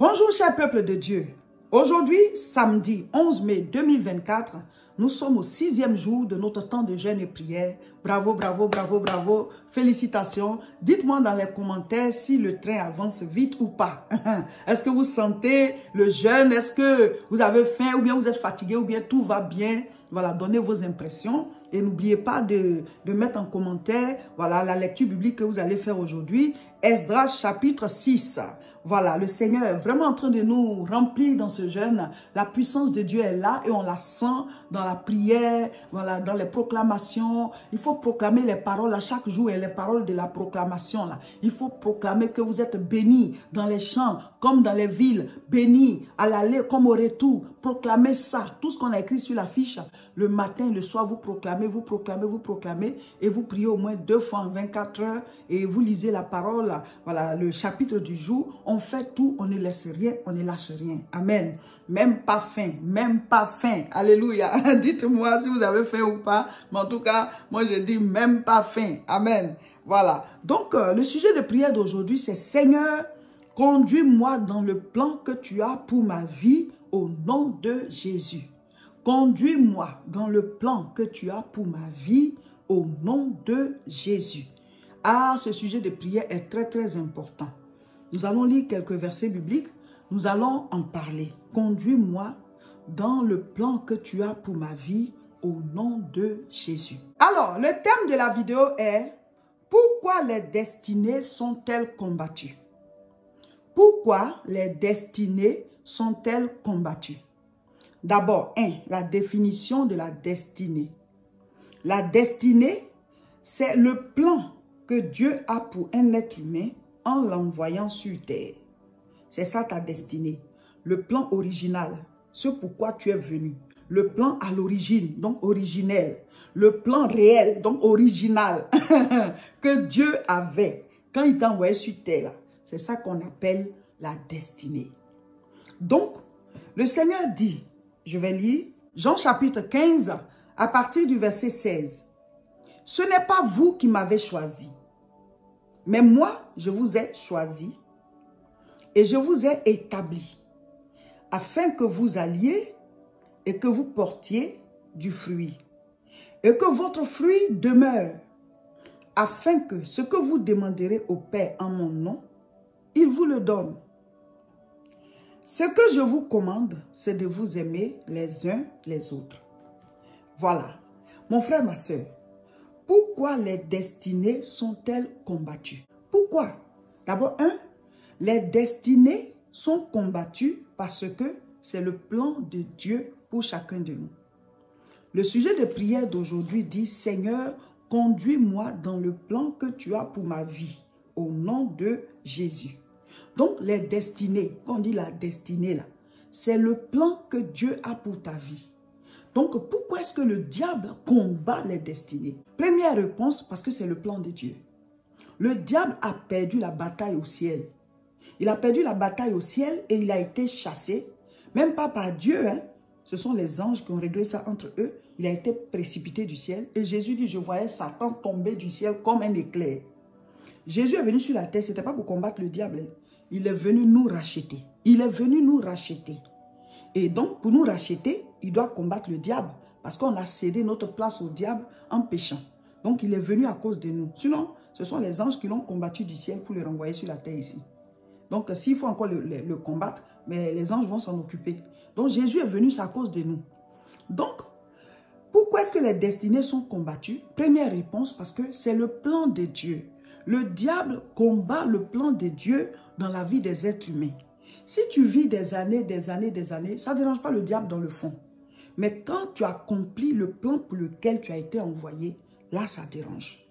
Bonjour cher peuple de Dieu. Aujourd'hui, samedi 11 mai 2024, nous sommes au 6e jour de notre temps de jeûne et prière. Bravo, bravo, bravo, bravo. Félicitations. Dites-moi dans les commentaires si le train avance vite ou pas. Est-ce que vous sentez le jeûne? Est-ce que vous avez faim ou bien vous êtes fatigué ou bien tout va bien? Voilà, donnez vos impressions. Et n'oubliez pas de mettre en commentaire voilà, la lecture biblique que vous allez faire aujourd'hui. Esdras chapitre 6. Voilà, le Seigneur est vraiment en train de nous remplir dans ce jeûne. La puissance de Dieu est là et on la sent dans la prière, voilà, dans les proclamations. Il faut proclamer les paroles à chaque jour et les paroles de la proclamation. Là. Il faut proclamer que vous êtes bénis dans les champs comme dans les villes, bénis à l'aller comme au retour. Proclamez ça, tout ce qu'on a écrit sur l'affiche. Le matin, le soir, vous proclamez et vous priez au moins 2 fois en 24 heures et vous lisez la parole, voilà, le chapitre du jour. On fait tout, on ne laisse rien, on ne lâche rien. Amen. Même pas faim, même pas faim. Alléluia. Dites-moi si vous avez faim ou pas. Mais en tout cas, moi je dis même pas faim. Amen. Voilà. Donc, le sujet de prière d'aujourd'hui, c'est Seigneur, conduis-moi dans le plan que tu as pour ma vie au nom de Jésus. Conduis-moi dans le plan que tu as pour ma vie au nom de Jésus. Ah, ce sujet de prière est très, très important. Nous allons lire quelques versets bibliques. Nous allons en parler. Conduis-moi dans le plan que tu as pour ma vie au nom de Jésus. Alors, le thème de la vidéo est « Pourquoi les destinées sont-elles combattues ?» Pourquoi les destinées sont-elles combattues? D'abord, la définition de la destinée. La destinée, c'est le plan que Dieu a pour un être humain en l'envoyant sur terre. C'est ça ta destinée. Le plan original, ce pourquoi tu es venu. Le plan à l'origine, donc originel. Le plan réel, donc original, que Dieu avait quand il t'a envoyé sur terre. C'est ça qu'on appelle la destinée. Donc, le Seigneur dit, je vais lire Jean chapitre 15 à partir du verset 16. « Ce n'est pas vous qui m'avez choisi, mais moi, je vous ai choisi et je vous ai établi, afin que vous alliez et que vous portiez du fruit, et que votre fruit demeure, afin que ce que vous demanderez au Père en mon nom, il vous le donne. Ce que je vous commande, c'est de vous aimer les uns les autres. » Voilà. Mon frère, ma soeur, pourquoi les destinées sont-elles combattues? Pourquoi? D'abord, les destinées sont combattues parce que c'est le plan de Dieu pour chacun de nous. Le sujet de prière d'aujourd'hui dit, Seigneur, conduis-moi dans le plan que tu as pour ma vie, au nom de Jésus. Donc, les destinées, quand on dit la destinée là, c'est le plan que Dieu a pour ta vie. Donc, pourquoi est-ce que le diable combat les destinées? Première réponse, parce que c'est le plan de Dieu. Le diable a perdu la bataille au ciel. Il a perdu la bataille au ciel et il a été chassé, même pas par Dieu, hein. Ce sont les anges qui ont réglé ça entre eux. Il a été précipité du ciel et Jésus dit, je voyais Satan tomber du ciel comme un éclair. Jésus est venu sur la terre, ce n'était pas pour combattre le diable. Il est venu nous racheter. Il est venu nous racheter. Et donc, pour nous racheter, il doit combattre le diable. Parce qu'on a cédé notre place au diable en péchant. Donc, il est venu à cause de nous. Sinon, ce sont les anges qui l'ont combattu du ciel pour le renvoyer sur la terre ici. Donc, s'il faut encore le combattre, mais les anges vont s'en occuper. Donc, Jésus est venu, c'est à cause de nous. Donc, pourquoi est-ce que les destinées sont combattues? Première réponse, parce que c'est le plan de Dieu. Le diable combat le plan de Dieu dans la vie des êtres humains. Si tu vis des années, ça ne dérange pas le diable dans le fond. Mais quand tu accomplis le plan pour lequel tu as été envoyé, là, ça dérange.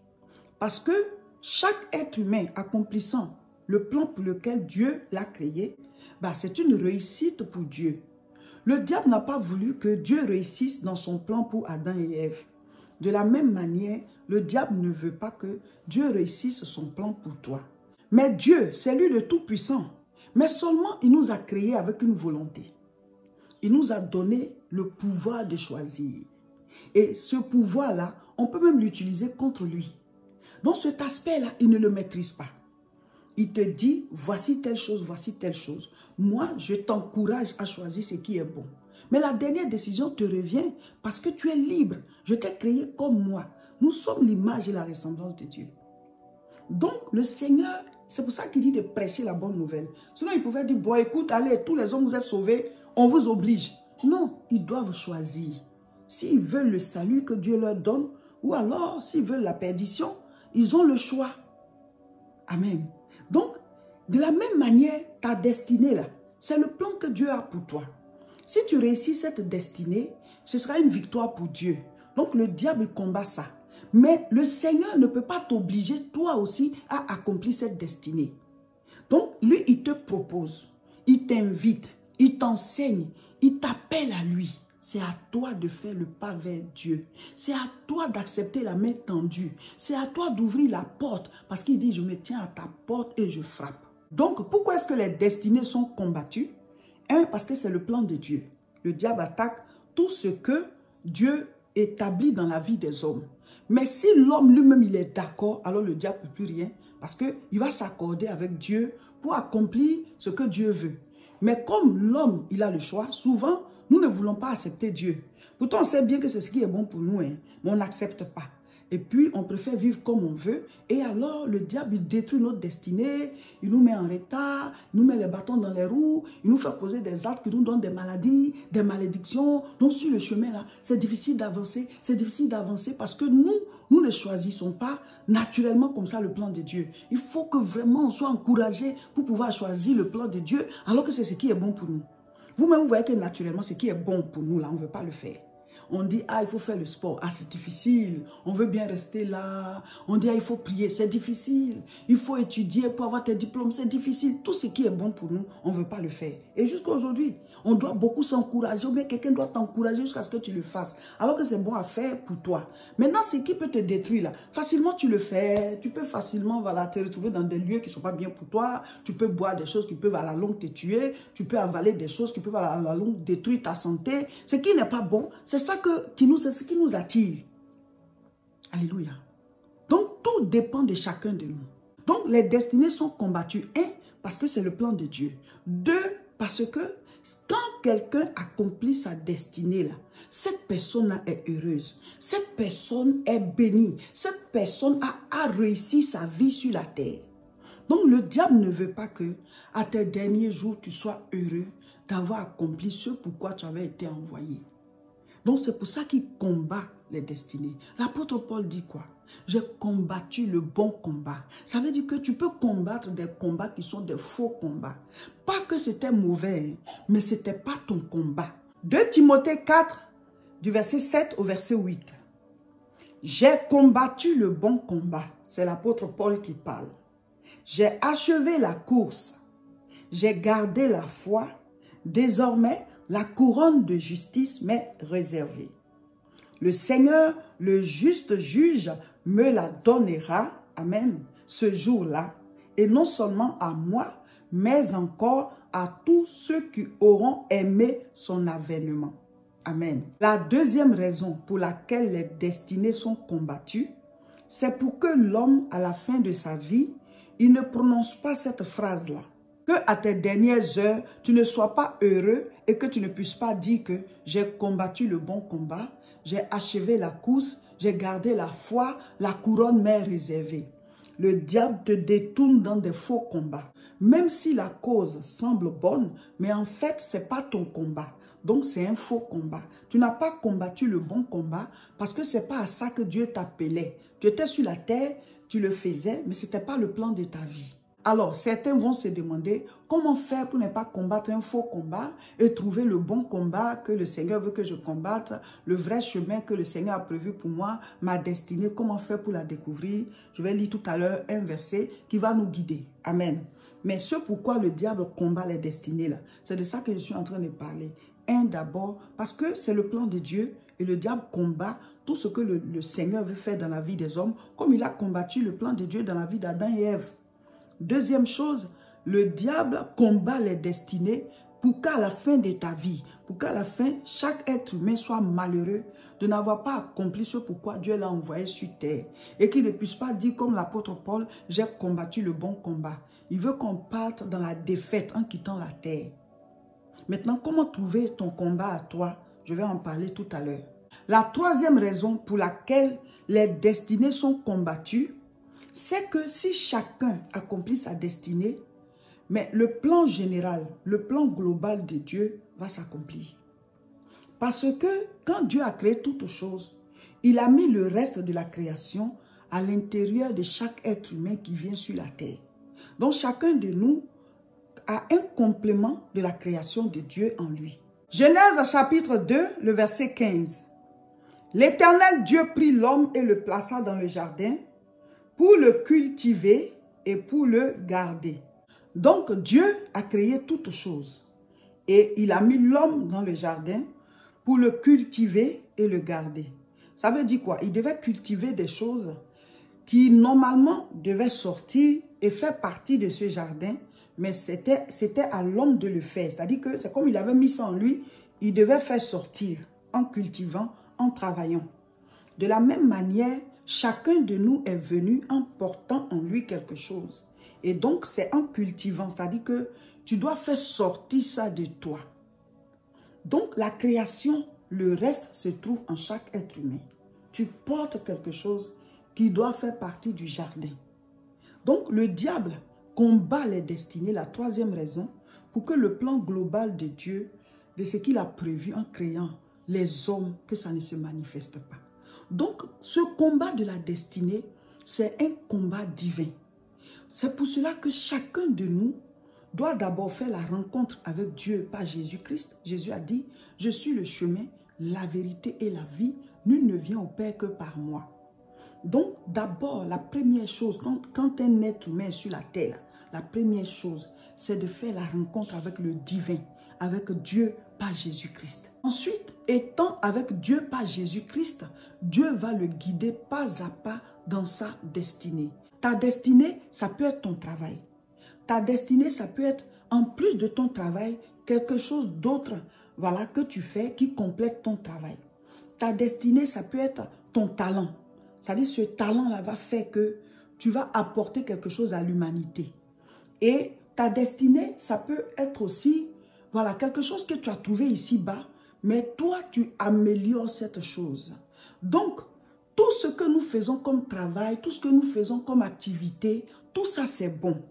Parce que chaque être humain accomplissant le plan pour lequel Dieu l'a créé, bah, c'est une réussite pour Dieu. Le diable n'a pas voulu que Dieu réussisse dans son plan pour Adam et Ève. De la même manière, le diable ne veut pas que Dieu réussisse son plan pour toi. Mais Dieu, c'est lui le Tout-Puissant. Mais seulement, il nous a créés avec une volonté. Il nous a donné le pouvoir de choisir. Et ce pouvoir-là, on peut même l'utiliser contre lui. Donc cet aspect-là, il ne le maîtrise pas. il te dit, voici telle chose, voici telle chose. Moi, je t'encourage à choisir ce qui est bon. Mais la dernière décision te revient parce que tu es libre. Je t'ai créé comme moi. Nous sommes l'image et la ressemblance de Dieu. Donc, le Seigneur, c'est pour ça qu'il dit de prêcher la bonne nouvelle. Sinon, il pouvait dire, bon, écoute, allez, tous les hommes vous êtes sauvés, on vous oblige. Non, ils doivent choisir. S'ils veulent le salut que Dieu leur donne, ou alors, s'ils veulent la perdition, ils ont le choix. Amen. Donc, de la même manière, ta destinée là, c'est le plan que Dieu a pour toi. Si tu réussis cette destinée, ce sera une victoire pour Dieu. Donc, le diable combat ça. Mais le Seigneur ne peut pas t'obliger, toi aussi, à accomplir cette destinée. Donc, lui, il te propose, il t'invite, il t'enseigne, il t'appelle à lui. C'est à toi de faire le pas vers Dieu. C'est à toi d'accepter la main tendue. C'est à toi d'ouvrir la porte. Parce qu'il dit, je me tiens à ta porte et je frappe. Donc, pourquoi est-ce que les destinées sont combattues? Un, parce que c'est le plan de Dieu. Le diable attaque tout ce que Dieu établit dans la vie des hommes. Mais si l'homme lui-même, il est d'accord, alors le diable ne peut plus rien. Parce qu'il va s'accorder avec Dieu pour accomplir ce que Dieu veut. Mais comme l'homme, il a le choix, souvent, nous ne voulons pas accepter Dieu. Pourtant, on sait bien que c'est ce qui est bon pour nous, hein, mais on n'accepte pas. Et puis, on préfère vivre comme on veut. Et alors, le diable, il détruit notre destinée. Il nous met en retard. Il nous met les bâtons dans les roues. Il nous fait poser des actes qui nous donnent des maladies, des malédictions. Donc, sur le chemin, là, c'est difficile d'avancer. C'est difficile d'avancer parce que nous ne choisissons pas naturellement comme ça le plan de Dieu. Il faut que vraiment on soit encouragé pour pouvoir choisir le plan de Dieu alors que c'est ce qui est bon pour nous. Vous-même, vous voyez que naturellement, ce qui est bon pour nous, là, on ne veut pas le faire. On dit, ah, il faut faire le sport. Ah, c'est difficile. On veut bien rester là. On dit, ah, il faut prier. C'est difficile. Il faut étudier pour avoir tes diplômes. C'est difficile. Tout ce qui est bon pour nous, on ne veut pas le faire. Et jusqu'à aujourd'hui, on doit beaucoup s'encourager. Ou bien quelqu'un doit t'encourager jusqu'à ce que tu le fasses. Alors que c'est bon à faire pour toi. Maintenant, ce qui peut te détruire, là, facilement tu le fais. Tu peux facilement voilà, te retrouver dans des lieux qui ne sont pas bien pour toi. Tu peux boire des choses qui peuvent à la longue te tuer. Tu peux avaler des choses qui peuvent à la longue détruire ta santé. Ce qui n'est pas bon, c'est ça c'est ce qui nous attire. Alléluia. Donc, tout dépend de chacun de nous. Donc, les destinées sont combattues. Un, parce que c'est le plan de Dieu. Deux, parce que quand quelqu'un accomplit sa destinée, là, cette personne-là est heureuse. Cette personne est bénie. Cette personne a réussi sa vie sur la terre. Donc, le diable ne veut pas que, à tes derniers jours, tu sois heureux d'avoir accompli ce pourquoi tu avais été envoyé. Donc, c'est pour ça qu'il combat les destinées. L'apôtre Paul dit quoi? J'ai combattu le bon combat. Ça veut dire que tu peux combattre des combats qui sont des faux combats. Pas que c'était mauvais, mais ce n'était pas ton combat. 2 Timothée 4, du verset 7 au verset 8. J'ai combattu le bon combat. C'est l'apôtre Paul qui parle. J'ai achevé la course. J'ai gardé la foi. Désormais, la couronne de justice m'est réservée. Le Seigneur, le juste juge, me la donnera, amen, ce jour-là, et non seulement à moi, mais encore à tous ceux qui auront aimé son avènement. Amen. La deuxième raison pour laquelle les destinées sont combattues, c'est pour que l'homme, à la fin de sa vie, il ne prononce pas cette phrase-là. Que à tes dernières heures, tu ne sois pas heureux et que tu ne puisses pas dire que j'ai combattu le bon combat, j'ai achevé la course, j'ai gardé la foi, la couronne m'est réservée. Le diable te détourne dans des faux combats. Même si la cause semble bonne, mais en fait, ce n'est pas ton combat. Donc, c'est un faux combat. Tu n'as pas combattu le bon combat parce que ce n'est pas à ça que Dieu t'appelait. Tu étais sur la terre, tu le faisais, mais ce n'était pas le plan de ta vie. Alors, certains vont se demander comment faire pour ne pas combattre un faux combat et trouver le bon combat que le Seigneur veut que je combatte, le vrai chemin que le Seigneur a prévu pour moi, ma destinée, comment faire pour la découvrir. Je vais lire tout à l'heure un verset qui va nous guider. Amen. Mais ce pourquoi le diable combat les destinées, là, c'est de ça que je suis en train de parler. Un, d'abord, parce que c'est le plan de Dieu et le diable combat tout ce que le Seigneur veut faire dans la vie des hommes, comme il a combattu le plan de Dieu dans la vie d'Adam et Ève. Deuxième chose, le diable combat les destinées pour qu'à la fin de ta vie, pour qu'à la fin, chaque être humain soit malheureux de n'avoir pas accompli ce pourquoi Dieu l'a envoyé sur terre. Et qu'il ne puisse pas dire comme l'apôtre Paul, j'ai combattu le bon combat. Il veut qu'on parte dans la défaite en quittant la terre. Maintenant, comment trouver ton combat à toi? Je vais en parler tout à l'heure. La troisième raison pour laquelle les destinées sont combattues, c'est que si chacun accomplit sa destinée, mais le plan général, le plan global de Dieu va s'accomplir. Parce que quand Dieu a créé toutes choses, il a mis le reste de la création à l'intérieur de chaque être humain qui vient sur la terre. Donc chacun de nous a un complément de la création de Dieu en lui. Genèse chapitre 2, le verset 15. L'Éternel Dieu prit l'homme et le plaça dans le jardin pour le cultiver et pour le garder. Donc Dieu a créé toutes choses et il a mis l'homme dans le jardin pour le cultiver et le garder. Ça veut dire quoi? Il devait cultiver des choses qui normalement devaient sortir et faire partie de ce jardin, mais c'était à l'homme de le faire. C'est-à-dire que c'est comme il avait mis ça en lui, il devait faire sortir en cultivant, en travaillant. De la même manière, chacun de nous est venu en portant en lui quelque chose. Et donc, c'est en cultivant, c'est-à-dire que tu dois faire sortir ça de toi. Donc, la création, le reste se trouve en chaque être humain. Tu portes quelque chose qui doit faire partie du jardin. Donc, le diable combat les destinées, la troisième raison, pour que le plan global de Dieu, de ce qu'il a prévu en créant les hommes, que ça ne se manifeste pas. Donc, ce combat de la destinée, c'est un combat divin. C'est pour cela que chacun de nous doit d'abord faire la rencontre avec Dieu par Jésus-Christ. Jésus a dit, « Je suis le chemin, la vérité et la vie. Nul ne vient au Père que par moi. » Donc, d'abord, la première chose, quand un être humain est sur la terre, la première chose, c'est de faire la rencontre avec le divin, avec Dieu par Jésus-Christ. Ensuite, étant avec Dieu par Jésus-Christ, Dieu va le guider pas à pas dans sa destinée. Ta destinée, ça peut être ton travail. Ta destinée, ça peut être, en plus de ton travail, quelque chose d'autre, voilà, que tu fais qui complète ton travail. Ta destinée, ça peut être ton talent. C'est-à-dire, ce talent-là va faire que tu vas apporter quelque chose à l'humanité. Et ta destinée, ça peut être aussi, voilà, quelque chose que tu as trouvé ici-bas, mais toi, tu améliores cette chose. Donc, tout ce que nous faisons comme travail, tout ce que nous faisons comme activité, tout ça, c'est bon.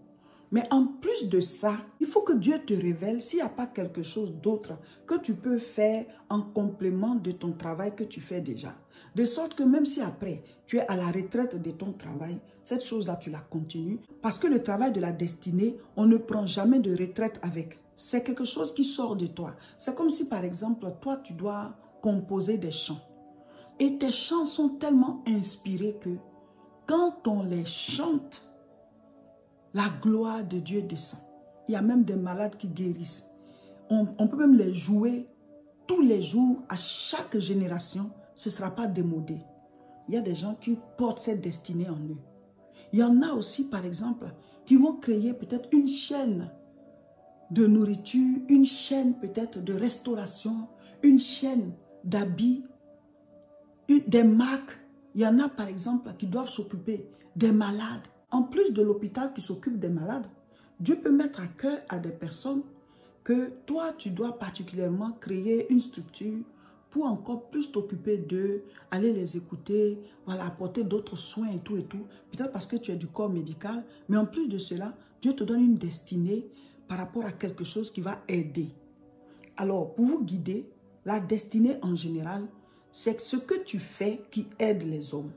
Mais en plus de ça, il faut que Dieu te révèle s'il n'y a pas quelque chose d'autre que tu peux faire en complément de ton travail que tu fais déjà. De sorte que même si après, tu es à la retraite de ton travail, cette chose-là, tu la continues. Parce que le travail de la destinée, on ne prend jamais de retraite avec. C'est quelque chose qui sort de toi. C'est comme si, par exemple, toi, tu dois composer des chants. Et tes chants sont tellement inspirés que quand on les chante, la gloire de Dieu descend. Il y a même des malades qui guérissent. On peut même les jouer tous les jours, à chaque génération. Ce ne sera pas démodé. Il y a des gens qui portent cette destinée en eux. Il y en a aussi, par exemple, qui vont créer peut-être une chaîne de nourriture, une chaîne peut-être de restauration, une chaîne d'habits, des marques. Il y en a, par exemple, qui doivent s'occuper des malades. En plus de l'hôpital qui s'occupe des malades, Dieu peut mettre à cœur à des personnes que toi, tu dois particulièrement créer une structure pour encore plus t'occuper d'eux, aller les écouter, voilà, apporter d'autres soins et tout. Peut-être parce que tu es du corps médical, mais en plus de cela, Dieu te donne une destinée par rapport à quelque chose qui va aider. Alors, pour vous guider, la destinée en général, c'est ce que tu fais qui aide les hommes.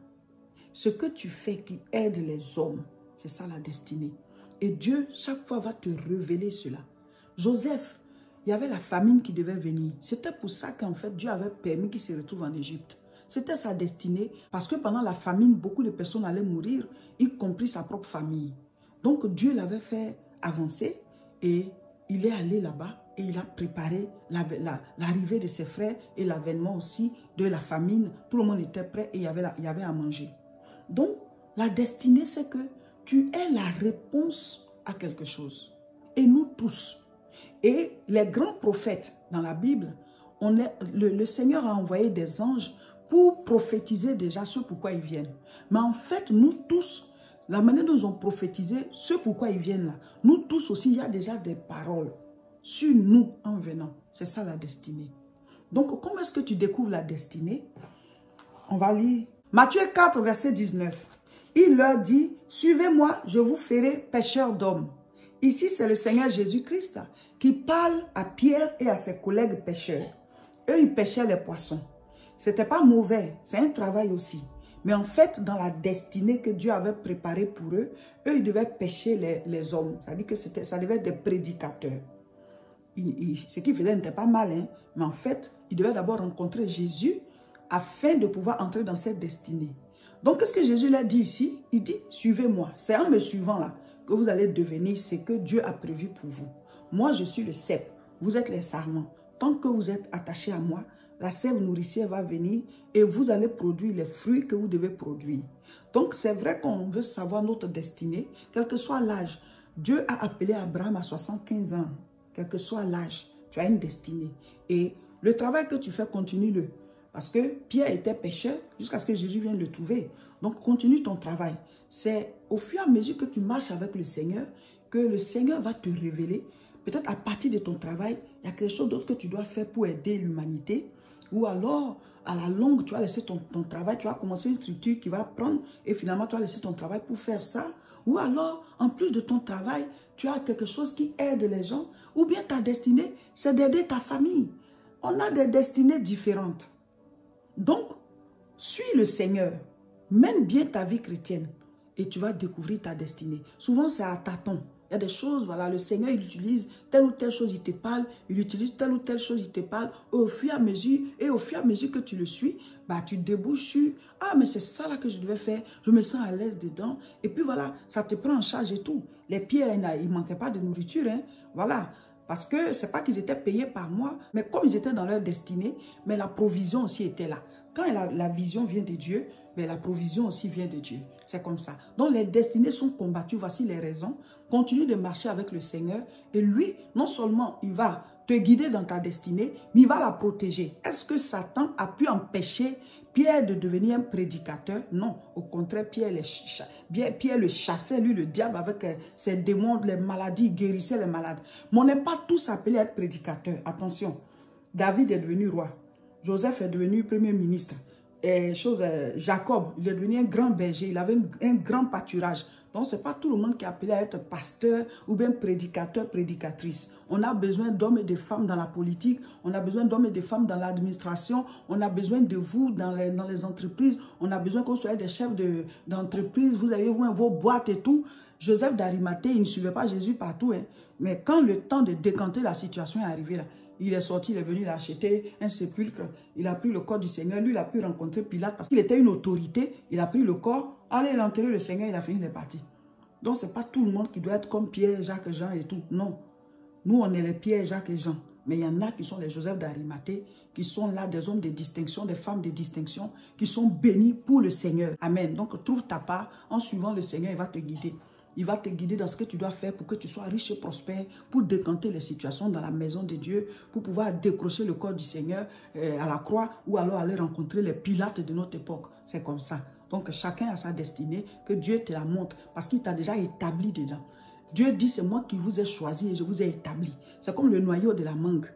Ce que tu fais qui aide les hommes, c'est ça la destinée. Et Dieu, chaque fois, va te révéler cela. Joseph, il y avait la famine qui devait venir. C'était pour ça qu'en fait, Dieu avait permis qu'il se retrouve en Égypte. C'était sa destinée parce que pendant la famine, beaucoup de personnes allaient mourir, y compris sa propre famille. Donc Dieu l'avait fait avancer et il est allé là-bas et il a préparé l'arrivée de ses frères et l'avènement aussi de la famine. Tout le monde était prêt et il y avait à manger. Donc, la destinée, c'est que tu es la réponse à quelque chose. Et nous tous. Et les grands prophètes dans la Bible, le Seigneur a envoyé des anges pour prophétiser déjà ce pourquoi ils viennent. Mais en fait, nous tous, la manière dont ils ont prophétisé, ce pourquoi ils viennent là. Nous tous aussi, il y a déjà des paroles sur nous en venant. C'est ça la destinée. Donc, comment est-ce que tu découvres la destinée? On va lire Matthieu 4, verset 19. Il leur dit, suivez-moi, je vous ferai pêcheurs d'hommes. Ici, c'est le Seigneur Jésus-Christ qui parle à Pierre et à ses collègues pêcheurs. Eux, ils pêchaient les poissons. Ce n'était pas mauvais, c'est un travail aussi. Mais en fait, dans la destinée que Dieu avait préparée pour eux, eux, ils devaient pêcher les hommes. C'est-à-dire que ça devait être des prédicateurs. Ce qu'ils faisaient n'était pas mal, hein? Mais en fait, ils devaient d'abord rencontrer Jésus afin de pouvoir entrer dans cette destinée. Donc, qu'est-ce que Jésus leur dit ici? Il dit, suivez-moi. C'est en me suivant là que vous allez devenir ce que Dieu a prévu pour vous. Moi, je suis le cep. Vous êtes les sarments. Tant que vous êtes attachés à moi, la sève nourricière va venir et vous allez produire les fruits que vous devez produire. Donc, c'est vrai qu'on veut savoir notre destinée, quel que soit l'âge. Dieu a appelé Abraham à 75 ans. Quel que soit l'âge, tu as une destinée. Et le travail que tu fais, continue-le. Parce que Pierre était pécheur jusqu'à ce que Jésus vienne le trouver. Donc, continue ton travail. C'est au fur et à mesure que tu marches avec le Seigneur que le Seigneur va te révéler. Peut-être à partir de ton travail, il y a quelque chose d'autre que tu dois faire pour aider l'humanité. Ou alors, à la longue, tu vas laisser ton travail, tu vas commencer une structure qui va prendre et finalement, tu vas laisser ton travail pour faire ça. Ou alors, en plus de ton travail, tu as quelque chose qui aide les gens. Ou bien ta destinée, c'est d'aider ta famille. On a des destinées différentes. Donc, suis le Seigneur. Mène bien ta vie chrétienne et tu vas découvrir ta destinée. Souvent, c'est à tâtons. Il y a des choses, voilà, le Seigneur, il utilise telle ou telle chose, il te parle. Il utilise telle ou telle chose, il te parle. Au fur et à mesure que tu le suis, bah, tu débouches sur, ah, mais c'est ça là que je devais faire. Je me sens à l'aise dedans. Et puis voilà, ça te prend en charge et tout. Les pierres, il ne manquait pas de nourriture, hein. Voilà. Parce que ce n'est pas qu'ils étaient payés par moi, mais comme ils étaient dans leur destinée, mais la provision aussi était là. Quand la vision vient de Dieu, mais la provision aussi vient de Dieu. C'est comme ça. Donc les destinées sont combattues. Voici les raisons. Continue de marcher avec le Seigneur. Et lui, non seulement il va te guider dans ta destinée, mais il va la protéger. Est-ce que Satan a pu empêcher Pierre de devenir un prédicateur? Non. Au contraire, Pierre le chassait, lui, le diable, avec ses démons, les maladies, il guérissait les malades. Mais on n'est pas tous appelés à être prédicateurs. Attention. David est devenu roi. Joseph est devenu premier ministre. Jacob, il est devenu un grand berger. Il avait un grand pâturage. Donc, ce n'est pas tout le monde qui est appelé à être pasteur ou bien prédicateur, prédicatrice. On a besoin d'hommes et de femmes dans la politique. On a besoin d'hommes et de femmes dans l'administration. On a besoin de vous dans les entreprises. On a besoin que vous soyez des chefs d'entreprise. Vous avez vos boîtes et tout. Joseph d'Arimathée, il ne suivait pas Jésus partout. Hein. Mais quand le temps de décanter la situation est arrivé là, il est sorti, il est venu acheter un sépulcre. Il a pris le corps du Seigneur. Lui, il a pu rencontrer Pilate parce qu'il était une autorité. Il a pris le corps. Allez, il a enterré le Seigneur. Il a fini, il est parti. Donc, ce n'est pas tout le monde qui doit être comme Pierre, Jacques, Jean et tout. Non. Nous, on est les Pierre, Jacques et Jean. Mais il y en a qui sont les Joseph d'Arimathée, qui sont là, des hommes de distinction, des femmes de distinction, qui sont bénis pour le Seigneur. Amen. Donc, trouve ta part. En suivant le Seigneur, il va te guider. Il va te guider dans ce que tu dois faire pour que tu sois riche et prospère, pour décanter les situations dans la maison de Dieu, pour pouvoir décrocher le corps du Seigneur à la croix ou alors aller rencontrer les Pilates de notre époque. C'est comme ça. Donc chacun a sa destinée, que Dieu te la montre parce qu'il t'a déjà établi dedans. Dieu dit, c'est moi qui vous ai choisi et je vous ai établi. C'est comme le noyau de la mangue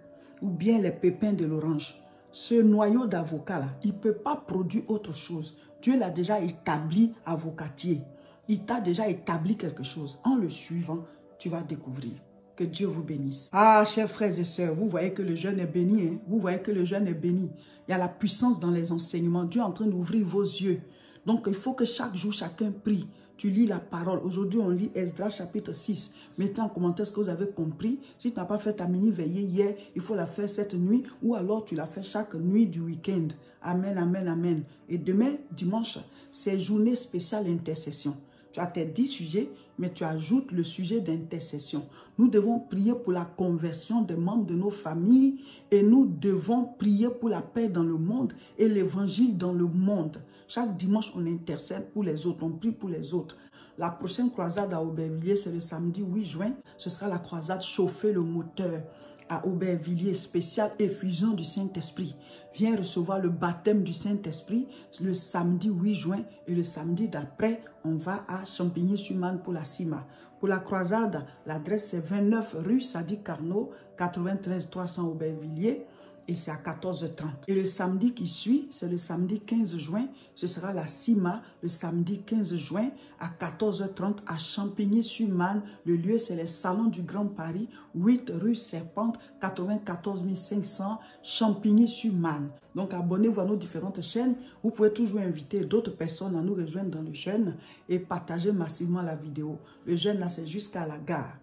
ou bien les pépins de l'orange. Ce noyau d'avocat là, il ne peut pas produire autre chose. Dieu l'a déjà établi avocatier. Il t'a déjà établi quelque chose. En le suivant, tu vas découvrir. Que Dieu vous bénisse. Ah, chers frères et sœurs, vous voyez que le jeûne est béni. Hein? Vous voyez que le jeûne est béni. Il y a la puissance dans les enseignements. Dieu est en train d'ouvrir vos yeux. Donc, il faut que chaque jour, chacun prie. Tu lis la parole. Aujourd'hui, on lit Esdras chapitre 6. Mettez en commentaire ce que vous avez compris. Si tu n'as pas fait ta mini-veillée hier, il faut la faire cette nuit. Ou alors, tu la fais chaque nuit du week-end. Amen, amen, amen. Et demain, dimanche, c'est journée spéciale intercession. Tu as tes 10 sujets, mais tu ajoutes le sujet d'intercession. Nous devons prier pour la conversion des membres de nos familles et nous devons prier pour la paix dans le monde et l'évangile dans le monde. Chaque dimanche, on intercède pour les autres, on prie pour les autres. La prochaine croisade à Aubervilliers, c'est le samedi 8 juin. Ce sera la croisade Chauffer le moteur. à Aubervilliers, spécial effusion du Saint-Esprit. Viens recevoir le baptême du Saint-Esprit le samedi 8 juin et le samedi d'après, on va à Champigny-sur-Marne pour la CIMA. Pour la croisade, l'adresse est 29 rue Sadi Carnot, 93 300 Aubervilliers. Et c'est à 14h30. Et le samedi qui suit, c'est le samedi 15 juin. Ce sera la CIMA, le samedi 15 juin à 14h30 à Champigny-sur-Marne. Le lieu, c'est les Salons du Grand Paris, 8 rue Serpente, 94 500, Champigny-sur-Marne. Donc, abonnez-vous à nos différentes chaînes. Vous pouvez toujours inviter d'autres personnes à nous rejoindre dans le jeûne et partager massivement la vidéo. Le jeûne, là, c'est jusqu'à la gare.